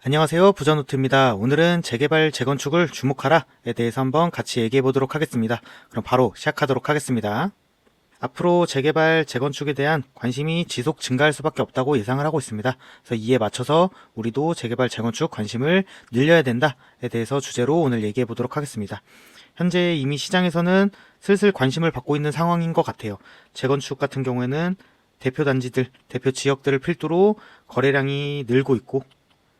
안녕하세요, 부자노트입니다. 오늘은 재개발, 재건축을 주목하라에 대해서 한번 같이 얘기해 보도록 하겠습니다. 그럼 바로 시작하도록 하겠습니다. 앞으로 재개발, 재건축에 대한 관심이 지속 증가할 수밖에 없다고 예상을 하고 있습니다. 그래서 이에 맞춰서 우리도 재개발, 재건축 관심을 늘려야 된다에 대해서 주제로 오늘 얘기해 보도록 하겠습니다. 현재 이미 시장에서는 슬슬 관심을 받고 있는 상황인 것 같아요. 재건축 같은 경우에는 대표 단지들, 대표 지역들을 필두로 거래량이 늘고 있고,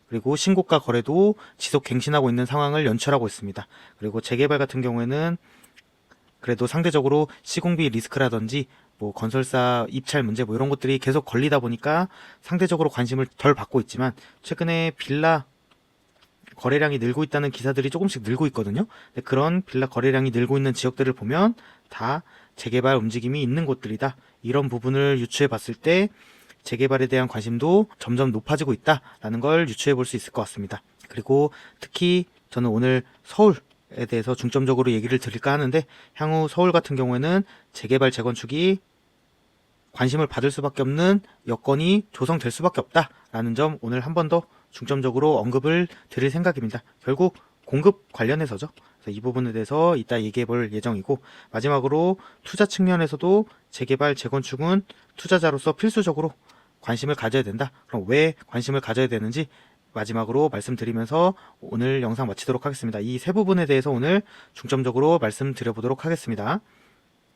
그리고 신고가 거래도 지속 갱신하고 있는 상황을 연출하고 있습니다. 그리고 재개발 같은 경우에는 그래도 상대적으로 시공비 리스크라든지 뭐 건설사 입찰 문제 뭐 이런 것들이 계속 걸리다 보니까 상대적으로 관심을 덜 받고 있지만, 최근에 빌라 거래량이 늘고 있다는 기사들이 조금씩 늘고 있거든요. 근데 그런 빌라 거래량이 늘고 있는 지역들을 보면 다 재개발 움직임이 있는 곳들이다. 이런 부분을 유추해 봤을 때 재개발에 대한 관심도 점점 높아지고 있다라는 걸 유추해 볼 수 있을 것 같습니다. 그리고 특히 저는 오늘 서울에 대해서 중점적으로 얘기를 드릴까 하는데, 향후 서울 같은 경우에는 재개발, 재건축이 관심을 받을 수밖에 없는 여건이 조성될 수밖에 없다라는 점, 오늘 한 번 더 중점적으로 언급을 드릴 생각입니다. 결국 공급 관련해서죠. 그래서 이 부분에 대해서 이따 얘기해 볼 예정이고, 마지막으로 투자 측면에서도 재개발, 재건축은 투자자로서 필수적으로 관심을 가져야 된다. 그럼 왜 관심을 가져야 되는지 마지막으로 말씀드리면서 오늘 영상 마치도록 하겠습니다. 이 세 부분에 대해서 오늘 중점적으로 말씀드려보도록 하겠습니다.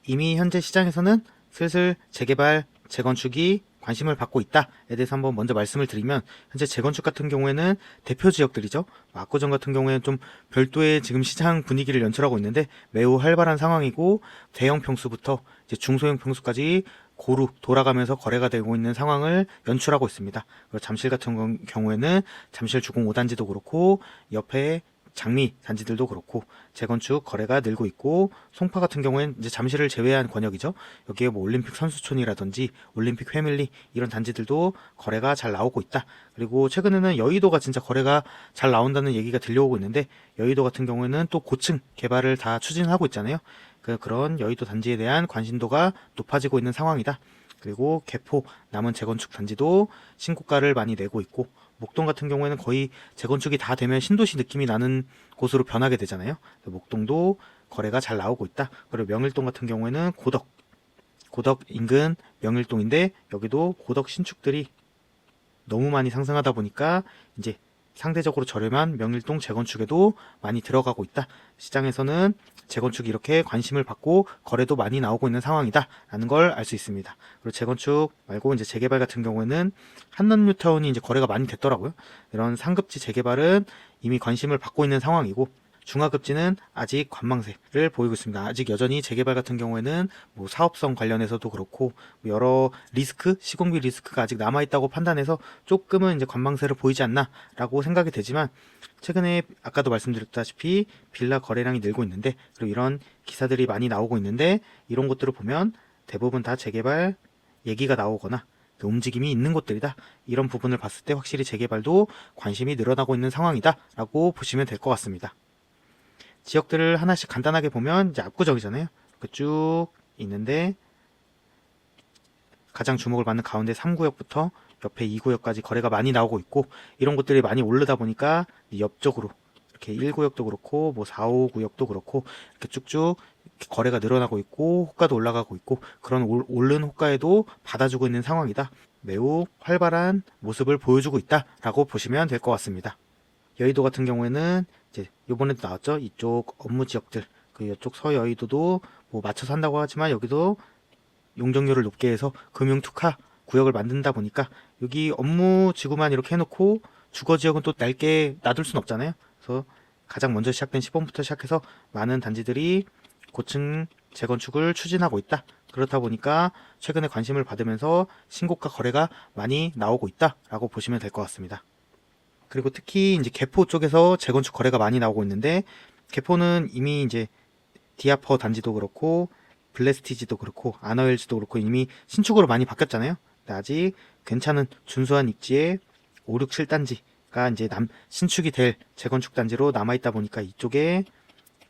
이미 현재 시장에서는 슬슬 재개발, 재건축이 관심을 받고 있다에 대해서 한번 먼저 말씀을 드리면, 현재 재건축 같은 경우에는 대표 지역들이죠. 압구정 같은 경우에는 좀 별도의 지금 시장 분위기를 연출하고 있는데 매우 활발한 상황이고, 대형 평수부터 이제 중소형 평수까지 고루 돌아가면서 거래가 되고 있는 상황을 연출하고 있습니다. 그리고 잠실 같은 경우에는 잠실 주공 5단지도 그렇고, 옆에 장미 단지들도 그렇고 재건축 거래가 늘고 있고, 송파 같은 경우에는 이제 잠실을 제외한 권역이죠. 여기에 뭐 올림픽 선수촌이라든지 올림픽 패밀리 이런 단지들도 거래가 잘 나오고 있다. 그리고 최근에는 여의도가 진짜 거래가 잘 나온다는 얘기가 들려오고 있는데, 여의도 같은 경우에는 또 고층 개발을 다 추진하고 있잖아요. 그런 여의도 단지에 대한 관심도가 높아지고 있는 상황이다. 그리고 개포 남은 재건축 단지도 신고가를 많이 내고 있고, 목동 같은 경우에는 거의 재건축이 다 되면 신도시 느낌이 나는 곳으로 변하게 되잖아요. 목동도 거래가 잘 나오고 있다. 그리고 명일동 같은 경우에는 고덕 인근 명일동인데, 여기도 고덕 신축들이 너무 많이 상승하다 보니까 이제 상대적으로 저렴한 명일동 재건축에도 많이 들어가고 있다. 시장에서는 재건축이 이렇게 관심을 받고 거래도 많이 나오고 있는 상황이다 라는 걸 알 수 있습니다. 그리고 재건축 말고 이제 재개발 같은 경우에는 한남뉴타운이 이제 거래가 많이 됐더라고요. 이런 상급지 재개발은 이미 관심을 받고 있는 상황이고, 중하급지는 아직 관망세를 보이고 있습니다. 아직 여전히 재개발 같은 경우에는 뭐 사업성 관련해서도 그렇고, 뭐 여러 리스크, 시공비 리스크가 아직 남아있다고 판단해서 조금은 이제 관망세를 보이지 않나라고 생각이 되지만, 최근에 아까도 말씀드렸다시피 빌라 거래량이 늘고 있는데, 그리고 이런 기사들이 많이 나오고 있는데, 이런 것들을 보면 대부분 다 재개발 얘기가 나오거나 움직임이 있는 곳들이다. 이런 부분을 봤을 때 확실히 재개발도 관심이 늘어나고 있는 상황이다 라고 보시면 될 것 같습니다. 지역들을 하나씩 간단하게 보면 이제 압구정이잖아요. 이렇게 쭉 있는데, 가장 주목을 받는 가운데 3구역부터 옆에 2구역까지 거래가 많이 나오고 있고, 이런 곳들이 많이 오르다 보니까 옆쪽으로 이렇게 1구역도 그렇고 뭐 4, 5구역도 그렇고 이렇게 쭉쭉 이렇게 거래가 늘어나고 있고, 호가도 올라가고 있고, 그런 오른 호가에도 받아주고 있는 상황이다. 매우 활발한 모습을 보여주고 있다라고 보시면 될 것 같습니다. 여의도 같은 경우에는 이제 요번에도 나왔죠. 이쪽 업무 지역들, 그 이쪽 서여의도도 뭐 맞춰서 한다고 하지만, 여기도 용적률을 높게 해서 금융 특화 구역을 만든다 보니까 여기 업무 지구만 이렇게 해놓고 주거 지역은 또 넓게 놔둘 순 없잖아요. 그래서 가장 먼저 시작된 시범부터 시작해서 많은 단지들이 고층 재건축을 추진하고 있다. 그렇다 보니까 최근에 관심을 받으면서 신고가 거래가 많이 나오고 있다라고 보시면 될 것 같습니다. 그리고 특히 이제 개포 쪽에서 재건축 거래가 많이 나오고 있는데, 개포는 이미 이제 디아퍼 단지도 그렇고 블레스티지도 그렇고 아너힐즈도 그렇고 이미 신축으로 많이 바뀌었잖아요. 근데 아직 괜찮은 준수한 입지에 5, 6, 7단지가 이제 신축이 될 재건축 단지로 남아있다 보니까 이쪽에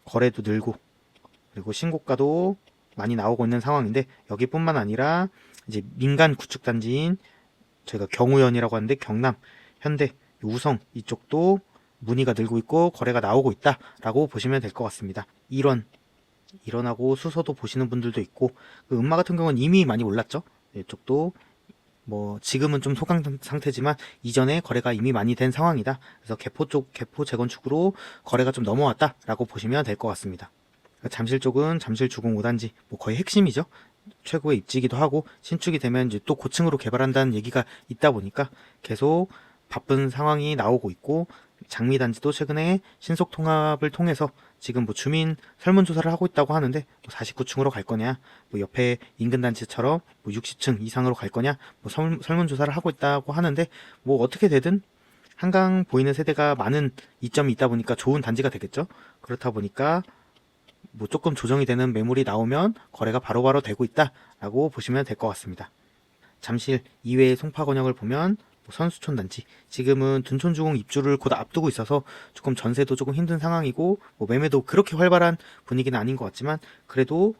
거래도 늘고, 그리고 신고가도 많이 나오고 있는 상황인데, 여기뿐만 아니라 이제 민간 구축 단지인 저희가 경우연이라고 하는데, 경남, 현대 우성 이쪽도 문의가 늘고 있고 거래가 나오고 있다라고 보시면 될 것 같습니다. 일원하고 수서도 보시는 분들도 있고, 그 음마 같은 경우는 이미 많이 올랐죠. 이쪽도 뭐 지금은 좀 소강 상태지만 이전에 거래가 이미 많이 된 상황이다. 그래서 개포 재건축으로 거래가 좀 넘어왔다라고 보시면 될 것 같습니다. 잠실 쪽은 잠실 주공 5단지 뭐 거의 핵심이죠. 최고의 입지기도 하고, 신축이 되면 이제 또 고층으로 개발한다는 얘기가 있다 보니까 계속 바쁜 상황이 나오고 있고, 장미단지도 최근에 신속 통합을 통해서 지금 뭐 주민 설문조사를 하고 있다고 하는데, 뭐 49층으로 갈 거냐, 뭐 옆에 인근 단지처럼 뭐 60층 이상으로 갈 거냐, 뭐 설문조사를 하고 있다고 하는데, 뭐 어떻게 되든 한강 보이는 세대가 많은 이점이 있다 보니까 좋은 단지가 되겠죠. 그렇다 보니까 뭐 조금 조정이 되는 매물이 나오면 거래가 바로바로 되고 있다라고 보시면 될 것 같습니다. 잠실 이외의 송파건역을 보면 뭐 선수촌 단지, 지금은 둔촌주공 입주를 곧 앞두고 있어서 조금 전세도 조금 힘든 상황이고, 뭐 매매도 그렇게 활발한 분위기는 아닌 것 같지만 그래도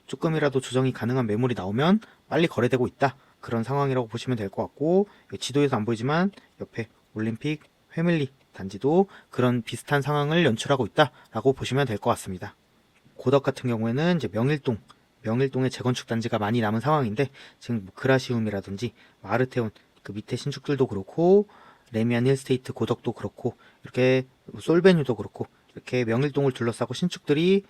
조금이라도 조정이 가능한 매물이 나오면 빨리 거래되고 있다, 그런 상황이라고 보시면 될 것 같고, 지도에서 안 보이지만 옆에 올림픽 패밀리 단지도 그런 비슷한 상황을 연출하고 있다라고 보시면 될 것 같습니다. 고덕 같은 경우에는 이제 명일동의 재건축 단지가 많이 남은 상황인데, 지금 뭐 그라시움이라든지 마르테온 그 밑에 신축들도 그렇고, 레미안 힐스테이트 고덕도 그렇고, 이렇게 솔베뉴도 그렇고, 이렇게 명일동을 둘러싸고 신축들이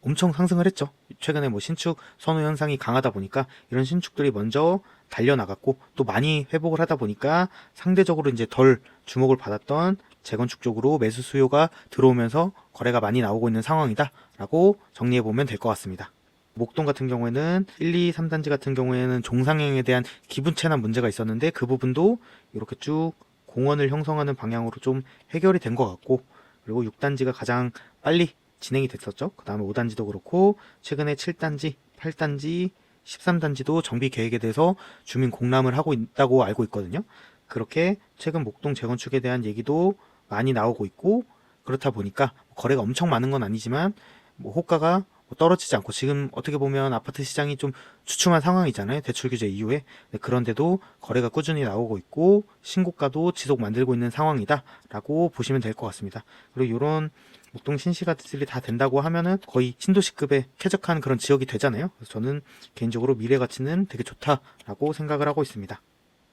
엄청 상승을 했죠. 최근에 뭐 신축 선호 현상이 강하다 보니까 이런 신축들이 먼저 달려나갔고, 또 많이 회복을 하다 보니까 상대적으로 이제 덜 주목을 받았던 재건축 쪽으로 매수 수요가 들어오면서 거래가 많이 나오고 있는 상황이다라고 정리해 보면 될 것 같습니다. 목동 같은 경우에는 1, 2, 3단지 같은 경우에는 종상향에 대한 기분체나 문제가 있었는데, 그 부분도 이렇게 쭉 공원을 형성하는 방향으로 좀 해결이 된 것 같고, 그리고 6단지가 가장 빨리 진행이 됐었죠. 그 다음에 5단지도 그렇고, 최근에 7단지, 8단지, 13단지도 정비 계획에 대해서 주민 공람을 하고 있다고 알고 있거든요. 그렇게 최근 목동 재건축에 대한 얘기도 많이 나오고 있고, 그렇다 보니까 거래가 엄청 많은 건 아니지만 뭐 호가가 떨어지지 않고, 지금 어떻게 보면 아파트 시장이 좀 주춤한 상황이잖아요. 대출 규제 이후에. 그런데도 거래가 꾸준히 나오고 있고 신고가도 지속 만들고 있는 상황이다 라고 보시면 될 것 같습니다. 그리고 이런 목동 신시가들이 다 된다고 하면은 거의 신도시급의 쾌적한 그런 지역이 되잖아요. 그래서 저는 개인적으로 미래 가치는 되게 좋다라고 생각을 하고 있습니다.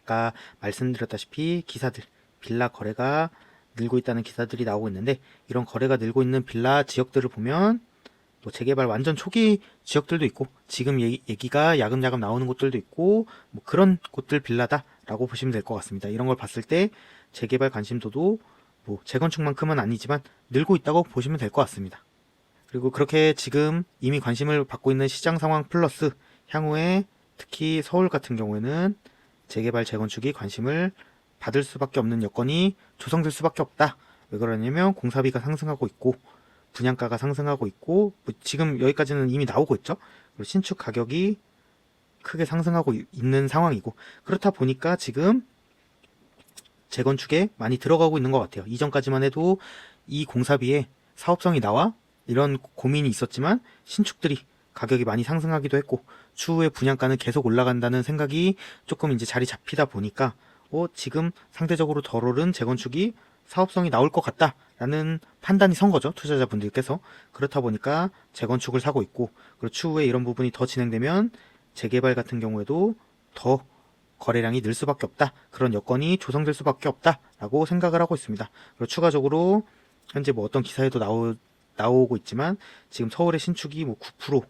아까 말씀드렸다시피 기사들, 빌라 거래가 늘고 있다는 기사들이 나오고 있는데, 이런 거래가 늘고 있는 빌라 지역들을 보면 뭐 재개발 완전 초기 지역들도 있고, 지금 얘기가 야금야금 나오는 곳들도 있고, 뭐 그런 곳들 빌라다라고 보시면 될 것 같습니다. 이런 걸 봤을 때 재개발 관심도도 뭐 재건축만큼은 아니지만 늘고 있다고 보시면 될 것 같습니다. 그리고 그렇게 지금 이미 관심을 받고 있는 시장 상황 플러스 향후에 특히 서울 같은 경우에는 재개발 재건축이 관심을 받을 수밖에 없는 여건이 조성될 수밖에 없다. 왜 그러냐면 공사비가 상승하고 있고, 분양가가 상승하고 있고, 뭐 지금 여기까지는 이미 나오고 있죠. 그리고 신축 가격이 크게 상승하고 있는 상황이고, 그렇다 보니까 지금 재건축에 많이 들어가고 있는 것 같아요. 이전까지만 해도 이 공사비에 사업성이 나와? 이런 고민이 있었지만 신축들이 가격이 많이 상승하기도 했고, 추후에 분양가는 계속 올라간다는 생각이 조금 이제 자리 잡히다 보니까 지금 상대적으로 덜 오른 재건축이 사업성이 나올 것 같다라는 판단이 선 거죠, 투자자분들께서. 그렇다 보니까 재건축을 사고 있고, 그리고 추후에 이런 부분이 더 진행되면 재개발 같은 경우에도 더 거래량이 늘 수밖에 없다, 그런 여건이 조성될 수밖에 없다라고 생각을 하고 있습니다. 그리고 추가적으로 현재 뭐 어떤 기사에도 나오고 있지만 지금 서울의 신축이 뭐 9%,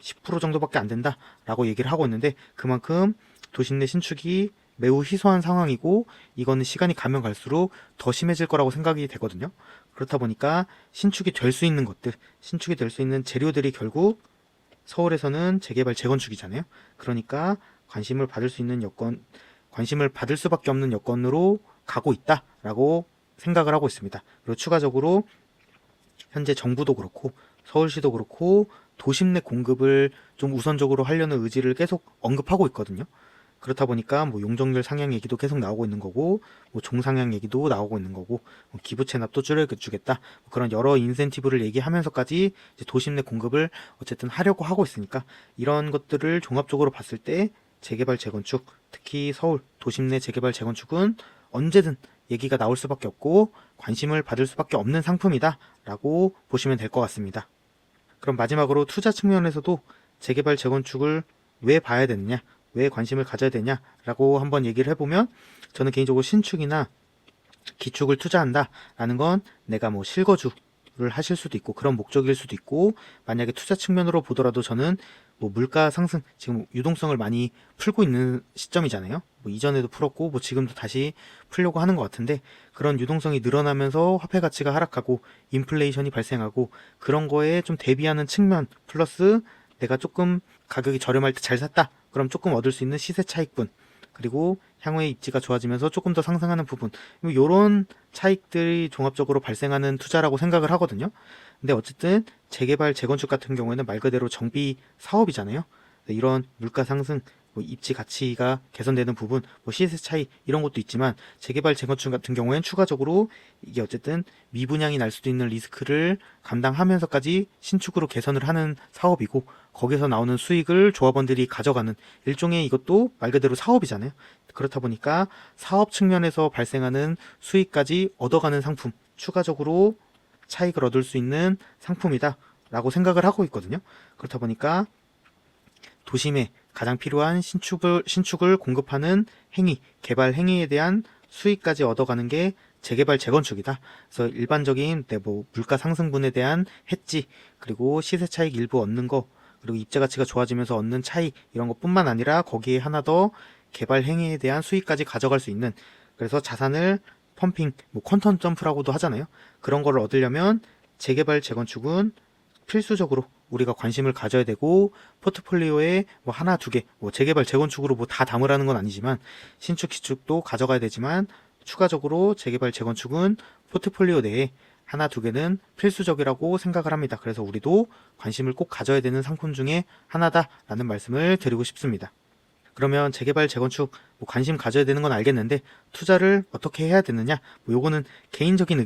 10% 정도밖에 안 된다라고 얘기를 하고 있는데, 그만큼 도시 내 신축이 매우 희소한 상황이고, 이거는 시간이 가면 갈수록 더 심해질 거라고 생각이 되거든요. 그렇다 보니까 신축이 될 수 있는 것들, 신축이 될 수 있는 재료들이 결국 서울에서는 재개발 재건축이잖아요. 그러니까 관심을 받을 수 있는 여건, 관심을 받을 수밖에 없는 여건으로 가고 있다라고 생각을 하고 있습니다. 그리고 추가적으로 현재 정부도 그렇고 서울시도 그렇고 도심 내 공급을 좀 우선적으로 하려는 의지를 계속 언급하고 있거든요. 그렇다 보니까 뭐 용적률 상향 얘기도 계속 나오고 있는 거고, 뭐 종상향 얘기도 나오고 있는 거고, 뭐 기부 체납도 줄여주겠다, 뭐 그런 여러 인센티브를 얘기하면서까지 이제 도심 내 공급을 어쨌든 하려고 하고 있으니까, 이런 것들을 종합적으로 봤을 때 재개발 재건축, 특히 서울 도심 내 재개발 재건축은 언제든 얘기가 나올 수밖에 없고 관심을 받을 수밖에 없는 상품이다 라고 보시면 될 것 같습니다. 그럼 마지막으로 투자 측면에서도 재개발, 재건축을 왜 봐야 되느냐, 왜 관심을 가져야 되냐 라고 한번 얘기를 해보면, 저는 개인적으로 신축이나 기축을 투자한다 라는 건 내가 뭐 실거주를 하실 수도 있고 그런 목적일 수도 있고, 만약에 투자 측면으로 보더라도 저는 뭐 물가 상승, 지금 유동성을 많이 풀고 있는 시점이잖아요. 뭐 이전에도 풀었고 뭐 지금도 다시 풀려고 하는 것 같은데, 그런 유동성이 늘어나면서 화폐 가치가 하락하고 인플레이션이 발생하고 그런 거에 좀 대비하는 측면, 플러스 내가 조금 가격이 저렴할 때 잘 샀다 그럼 조금 얻을 수 있는 시세 차익분, 그리고 향후에 입지가 좋아지면서 조금 더 상승하는 부분, 이런 차익들이 종합적으로 발생하는 투자라고 생각을 하거든요. 근데 어쨌든 재개발, 재건축 같은 경우에는 말 그대로 정비 사업이잖아요. 이런 물가 상승, 뭐 입지 가치가 개선되는 부분, 뭐 시세 차이 이런 것도 있지만, 재개발, 재건축 같은 경우에는 추가적으로 이게 어쨌든 미분양이 날 수도 있는 리스크를 감당하면서까지 신축으로 개선을 하는 사업이고, 거기서 나오는 수익을 조합원들이 가져가는 일종의, 이것도 말 그대로 사업이잖아요. 그렇다 보니까 사업 측면에서 발생하는 수익까지 얻어가는 상품, 추가적으로 차익을 얻을 수 있는 상품이다 라고 생각을 하고 있거든요. 그렇다 보니까 도심에 가장 필요한 신축을 공급하는 행위, 개발 행위에 대한 수익까지 얻어가는 게 재개발, 재건축이다. 그래서 일반적인 뭐 물가 상승분에 대한 해지, 그리고 시세 차익 일부 얻는 거, 그리고 입지 가치가 좋아지면서 얻는 차익, 이런 것뿐만 아니라 거기에 하나 더 개발 행위에 대한 수익까지 가져갈 수 있는, 그래서 자산을 펌핑, 뭐 퀀텀 점프라고도 하잖아요. 그런 거를 얻으려면 재개발, 재건축은 필수적으로 우리가 관심을 가져야 되고, 포트폴리오에 뭐 하나, 두 개, 뭐 재개발, 재건축으로 뭐 다 담으라는 건 아니지만 신축, 기축도 가져가야 되지만, 추가적으로 재개발, 재건축은 포트폴리오 내에 하나, 두 개는 필수적이라고 생각을 합니다. 그래서 우리도 관심을 꼭 가져야 되는 상품 중에 하나다라는 말씀을 드리고 싶습니다. 그러면 재개발, 재건축 뭐 관심 가져야 되는 건 알겠는데, 투자를 어떻게 해야 되느냐, 뭐 요거는 개인적인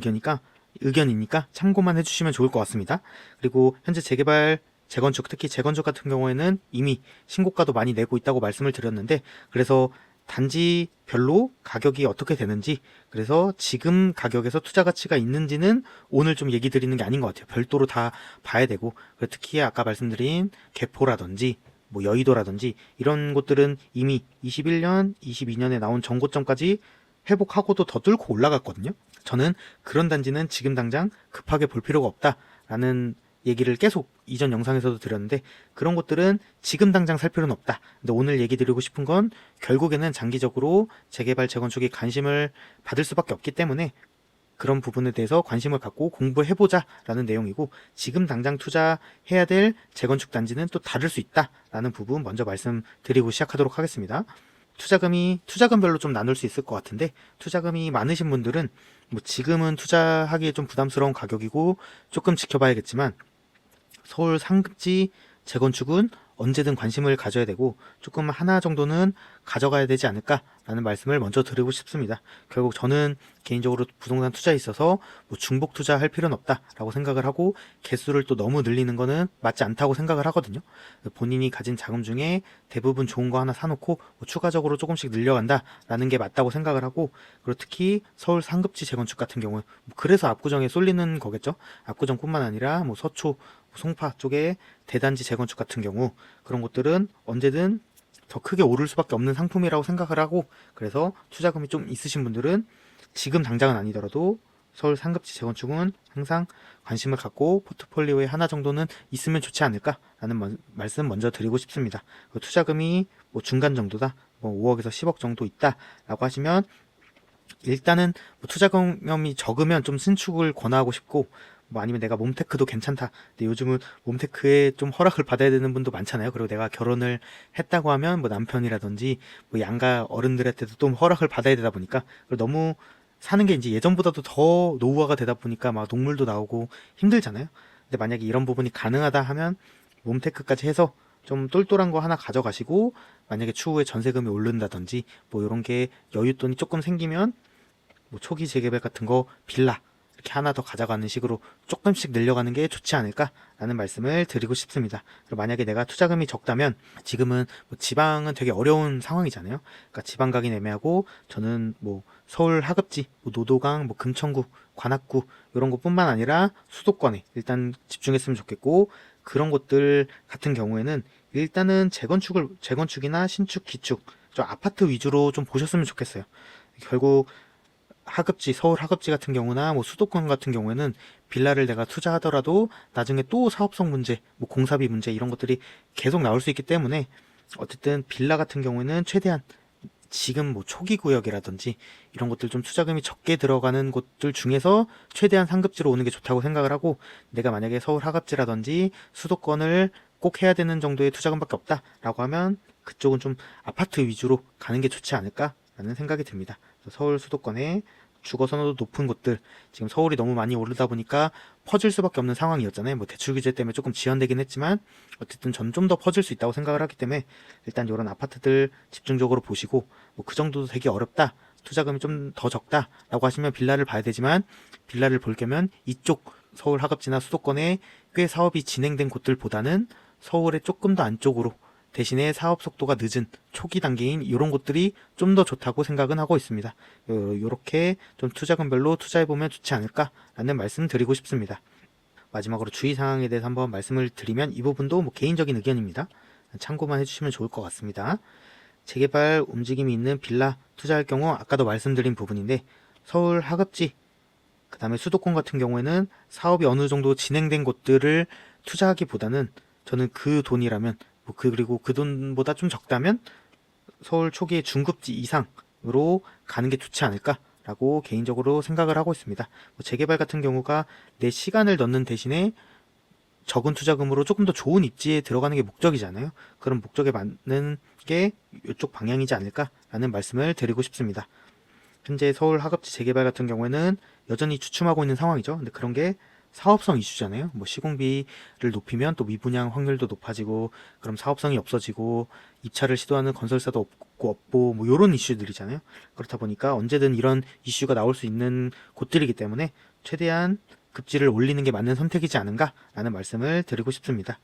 의견이니까 참고만 해주시면 좋을 것 같습니다. 그리고 현재 재개발, 재건축, 특히 재건축 같은 경우에는 이미 신고가도 많이 내고 있다고 말씀을 드렸는데, 그래서 단지별로 가격이 어떻게 되는지, 그래서 지금 가격에서 투자 가치가 있는지는 오늘 좀 얘기 드리는 게 아닌 것 같아요. 별도로 다 봐야 되고, 특히 아까 말씀드린 개포라든지 뭐 여의도라든지 이런 곳들은 이미 21년, 22년에 나온 전고점까지 회복하고도 더 뚫고 올라갔거든요. 저는 그런 단지는 지금 당장 급하게 볼 필요가 없다라는 얘기를 계속 이전 영상에서도 드렸는데, 그런 것들은 지금 당장 살 필요는 없다. 근데 오늘 얘기 드리고 싶은 건 결국에는 장기적으로 재개발, 재건축에 관심을 받을 수밖에 없기 때문에 그런 부분에 대해서 관심을 갖고 공부해보자 라는 내용이고, 지금 당장 투자해야 될 재건축 단지는 또 다를 수 있다 라는 부분 먼저 말씀드리고 시작하도록 하겠습니다. 투자금별로 좀 나눌 수 있을 것 같은데, 투자금이 많으신 분들은 뭐 지금은 투자하기에 좀 부담스러운 가격이고 조금 지켜봐야겠지만, 서울 상급지 재건축은 언제든 관심을 가져야 되고 조금 하나 정도는 가져가야 되지 않을까라는 말씀을 먼저 드리고 싶습니다. 결국 저는 개인적으로 부동산 투자에 있어서 뭐 중복 투자할 필요는 없다라고 생각을 하고, 개수를 또 너무 늘리는 거는 맞지 않다고 생각을 하거든요. 본인이 가진 자금 중에 대부분 좋은 거 하나 사놓고 뭐 추가적으로 조금씩 늘려간다라는 게 맞다고 생각을 하고, 그리고 특히 서울 상급지 재건축 같은 경우에 그래서 압구정에 쏠리는 거겠죠. 압구정뿐만 아니라 뭐 서초, 송파 쪽에 대단지 재건축 같은 경우, 그런 것들은 언제든 더 크게 오를 수밖에 없는 상품이라고 생각을 하고, 그래서 투자금이 좀 있으신 분들은 지금 당장은 아니더라도 서울 상급지 재건축은 항상 관심을 갖고 포트폴리오에 하나 정도는 있으면 좋지 않을까라는 말씀 먼저 드리고 싶습니다. 투자금이 뭐 중간 정도다, 뭐 5억에서 10억 정도 있다라고 하시면, 일단은 뭐 투자 경험이 적으면 좀 신축을 권하고 싶고, 뭐 아니면 내가 몸테크도 괜찮다. 근데 요즘은 몸테크에 좀 허락을 받아야 되는 분도 많잖아요. 그리고 내가 결혼을 했다고 하면 뭐 남편이라든지 뭐 양가 어른들한테도 좀 허락을 받아야 되다 보니까, 너무 사는 게 이제 예전보다도 더 노후화가 되다 보니까 막 녹물도 나오고 힘들잖아요. 근데 만약에 이런 부분이 가능하다 하면 몸테크까지 해서 좀 똘똘한 거 하나 가져가시고, 만약에 추후에 전세금이 오른다든지 뭐 이런 게 여윳돈이 조금 생기면 뭐 초기 재개발 같은 거 빌라 이렇게 하나 더 가져가는 식으로 조금씩 늘려가는 게 좋지 않을까라는 말씀을 드리고 싶습니다. 그리고 만약에 내가 투자금이 적다면 지금은 뭐 지방은 되게 어려운 상황이잖아요. 그러니까 지방 가긴 애매하고 저는 뭐 서울 하급지, 뭐 노도강, 뭐 금천구, 관악구 이런 것뿐만 아니라 수도권에 일단 집중했으면 좋겠고 그런 곳들 같은 경우에는 일단은 재건축이나 신축, 기축 좀 아파트 위주로 좀 보셨으면 좋겠어요. 결국 하급지, 서울 하급지 같은 경우나 뭐 수도권 같은 경우에는 빌라를 내가 투자하더라도 나중에 또 사업성 문제, 뭐 공사비 문제 이런 것들이 계속 나올 수 있기 때문에 어쨌든 빌라 같은 경우에는 최대한 지금 뭐 초기 구역이라든지 이런 것들 좀 투자금이 적게 들어가는 곳들 중에서 최대한 상급지로 오는 게 좋다고 생각을 하고 내가 만약에 서울 하급지라든지 수도권을 꼭 해야 되는 정도의 투자금밖에 없다라고 하면 그쪽은 좀 아파트 위주로 가는 게 좋지 않을까라는 생각이 듭니다. 서울 수도권에 주거 선호도 높은 곳들 지금 서울이 너무 많이 오르다 보니까 퍼질 수밖에 없는 상황이었잖아요. 뭐 대출 규제 때문에 조금 지연되긴 했지만 어쨌든 전 좀 더 퍼질 수 있다고 생각을 하기 때문에 일단 이런 아파트들 집중적으로 보시고 뭐 그 정도도 되게 어렵다. 투자금이 좀 더 적다라고 하시면 빌라를 봐야 되지만 빌라를 볼 거면 이쪽 서울 하급지나 수도권에 꽤 사업이 진행된 곳들보다는 서울의 조금 더 안쪽으로 대신에 사업 속도가 늦은 초기 단계인 이런 곳들이 좀 더 좋다고 생각은 하고 있습니다. 요렇게 좀 투자금별로 투자해보면 좋지 않을까라는 말씀 드리고 싶습니다. 마지막으로 주의사항에 대해서 한번 말씀을 드리면 이 부분도 뭐 개인적인 의견입니다. 참고만 해주시면 좋을 것 같습니다. 재개발 움직임이 있는 빌라 투자할 경우 아까도 말씀드린 부분인데 서울 하급지 그 다음에 수도권 같은 경우에는 사업이 어느 정도 진행된 곳들을 투자하기보다는 저는 그 돈이라면 그리고 그 돈보다 좀 적다면 서울 초기의 중급지 이상으로 가는 게 좋지 않을까라고 개인적으로 생각을 하고 있습니다. 재개발 같은 경우가 내 시간을 넣는 대신에 적은 투자금으로 조금 더 좋은 입지에 들어가는 게 목적이잖아요. 그런 목적에 맞는 게 이쪽 방향이지 않을까라는 말씀을 드리고 싶습니다. 현재 서울 하급지 재개발 같은 경우에는 여전히 주춤하고 있는 상황이죠. 근데 그런 게 사업성 이슈잖아요. 뭐 시공비를 높이면 또 미분양 확률도 높아지고 그럼 사업성이 없어지고 입찰을 시도하는 건설사도 없고 뭐 이런 이슈들이잖아요. 그렇다 보니까 언제든 이런 이슈가 나올 수 있는 곳들이기 때문에 최대한 급지를 올리는 게 맞는 선택이지 않은가라는 말씀을 드리고 싶습니다.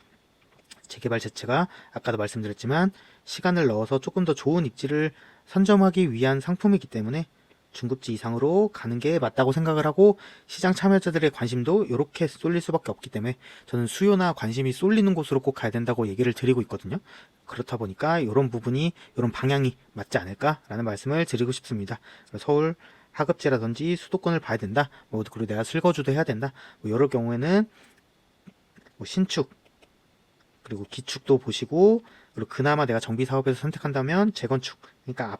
재개발 자체가 아까도 말씀드렸지만 시간을 넣어서 조금 더 좋은 입지를 선점하기 위한 상품이기 때문에 중급지 이상으로 가는 게 맞다고 생각을 하고 시장 참여자들의 관심도 이렇게 쏠릴 수밖에 없기 때문에 저는 수요나 관심이 쏠리는 곳으로 꼭 가야 된다고 얘기를 드리고 있거든요. 그렇다 보니까 이런 부분이 이런 방향이 맞지 않을까라는 말씀을 드리고 싶습니다. 서울 하급지라든지 수도권을 봐야 된다. 그리고 내가 실거주도 해야 된다. 이럴 경우에는 신축 그리고 기축도 보시고 그리고 그나마 내가 정비 사업에서 선택한다면 재건축 그러니까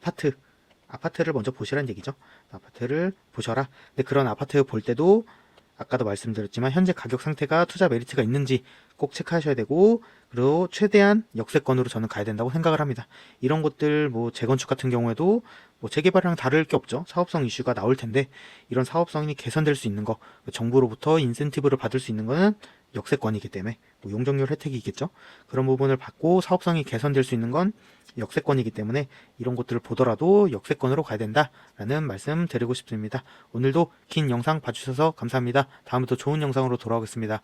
아파트를 먼저 보시라는 얘기죠. 아파트를 보셔라. 근데 그런 아파트 볼 때도 아까도 말씀드렸지만 현재 가격 상태가 투자 메리트가 있는지 꼭 체크하셔야 되고 그리고 최대한 역세권으로 저는 가야 된다고 생각을 합니다. 이런 것들 재건축 같은 경우에도 재개발이랑 다를 게 없죠. 사업성 이슈가 나올 텐데 이런 사업성이 개선될 수 있는 거 정부로부터 인센티브를 받을 수 있는 거는 역세권이기 때문에 용적률 혜택이 있겠죠. 그런 부분을 받고 사업성이 개선될 수 있는 건 역세권이기 때문에 이런 것들을 보더라도 역세권으로 가야 된다라는 말씀 드리고 싶습니다. 오늘도 긴 영상 봐주셔서 감사합니다. 다음에 또 좋은 영상으로 돌아오겠습니다.